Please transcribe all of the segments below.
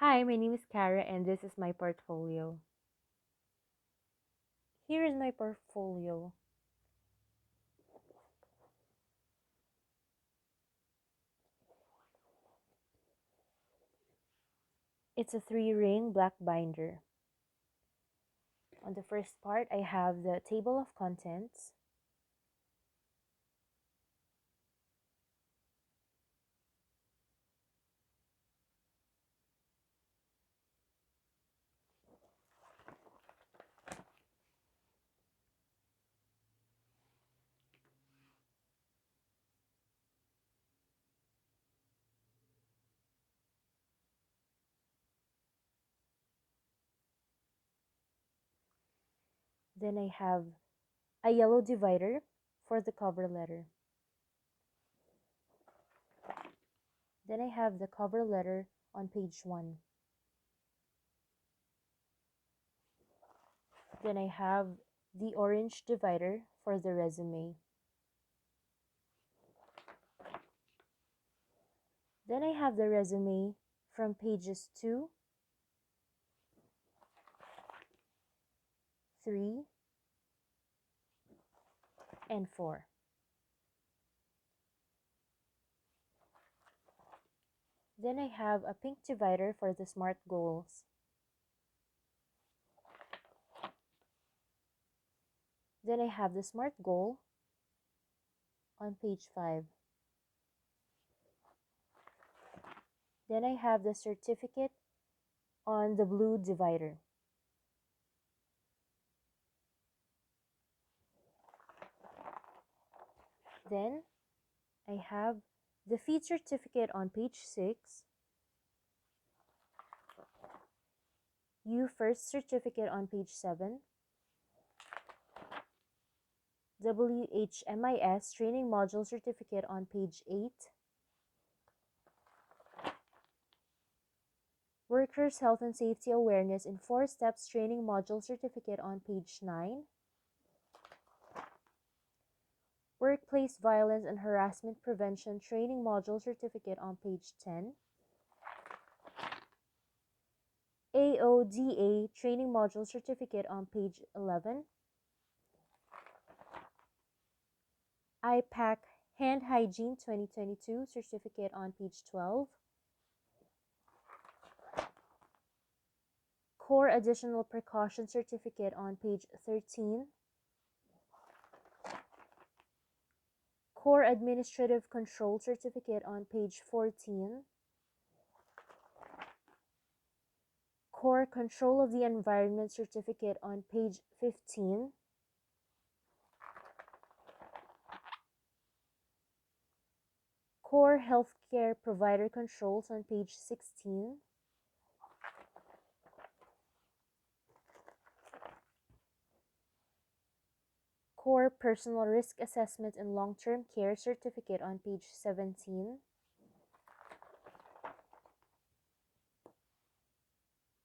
Hi, my name is Cara and this is my portfolio. Here is my portfolio. It's a 3-ring black binder. On the first part, I have the table of contents. Then I have a yellow divider for the cover letter. Then I have the cover letter on page 1. Then I have the orange divider for the resume. Then I have the resume from pages 2, 3, and 4. Then I have a pink divider for the SMART goals. Then I have the SMART goal on page 5. Then I have the certificate on the blue divider. Then I have the feed certificate on page 6, U first certificate on page 7, WHMIS training module certificate on page 8, Workers' Health and Safety Awareness in 4 Steps training module certificate on page 9, Workplace Violence and Harassment Prevention training module certificate on page 10, AODA training module certificate on page 11, IPAC Hand Hygiene 2022 certificate on page 12, Core Additional Precaution certificate on page 13, Core Administrative Control certificate on page 14, Core Control of the Environment certificate on page 15, Core Healthcare Provider Controls on page 16, Core Personal Risk Assessment in Long-Term Care certificate on page 17,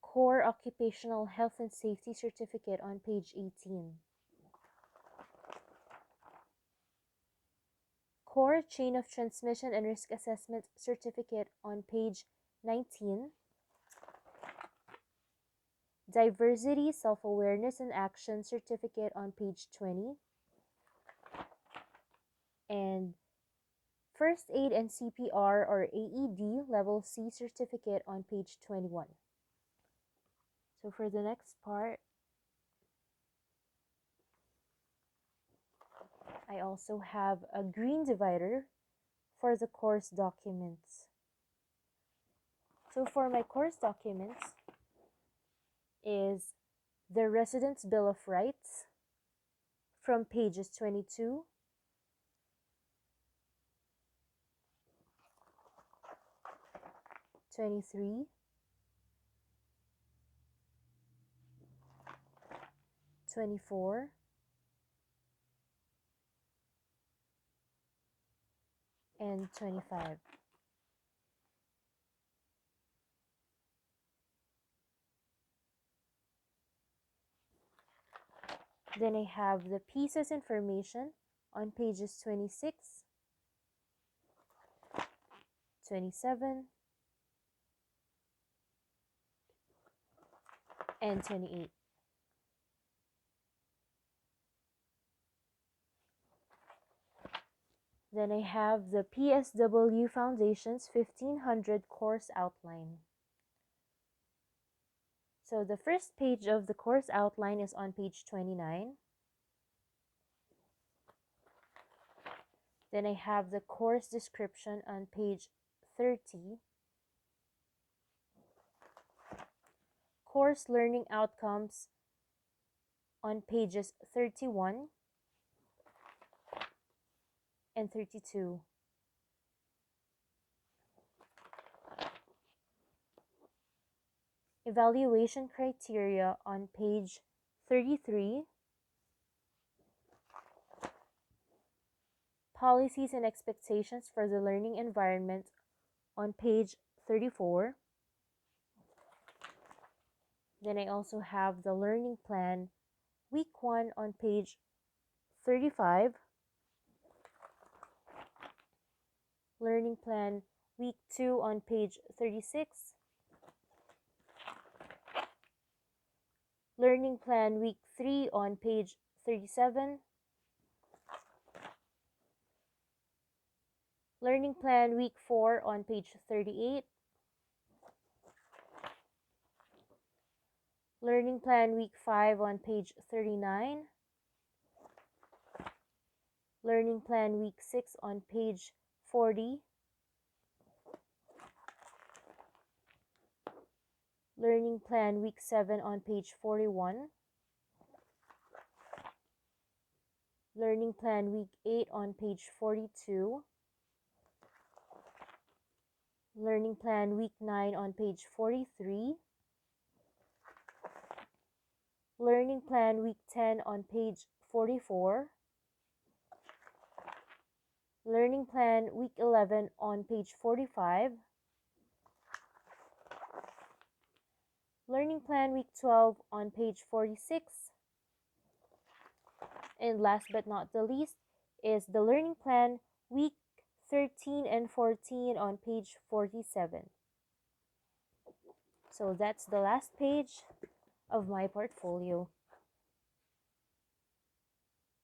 Core Occupational Health and Safety certificate on page 18, Core Chain of Transmission and Risk Assessment certificate on page 19, Diversity, Self-Awareness and Action certificate on page 20, and First Aid and CPR or AED Level C certificate on page 21. So for the next part, I also have a green divider for the course documents. So for my course documents is the Resident's Bill of Rights from pages 22, 23, 24, and 25. Then I have the pieces information on pages 26, 27, and 28. Then I have the PSW Foundation's 1500 course outline. So the first page of the course outline is on page 29. Then I have the course description on page 30. Course learning outcomes on pages 31 and 32. Evaluation criteria on page 33. Policies and expectations for the learning environment on page 34. Then I also have the learning plan week 1 on page 35. Learning plan week 2 on page 36. Learning plan week 3 on page 37. Learning plan week 4 on page 38. Learning plan week 5 on page 39. Learning plan week 6 on page 40. Learning plan week 7 on page 41. Learning plan week 8 on page 42. Learning plan week 9 on page 43. Learning plan week 10 on page 44. Learning plan week 11 on page 45. Learning plan week 12 on page 46. And last but not the least is the learning plan week 13 and 14 on page 47. So that's the last page of my portfolio.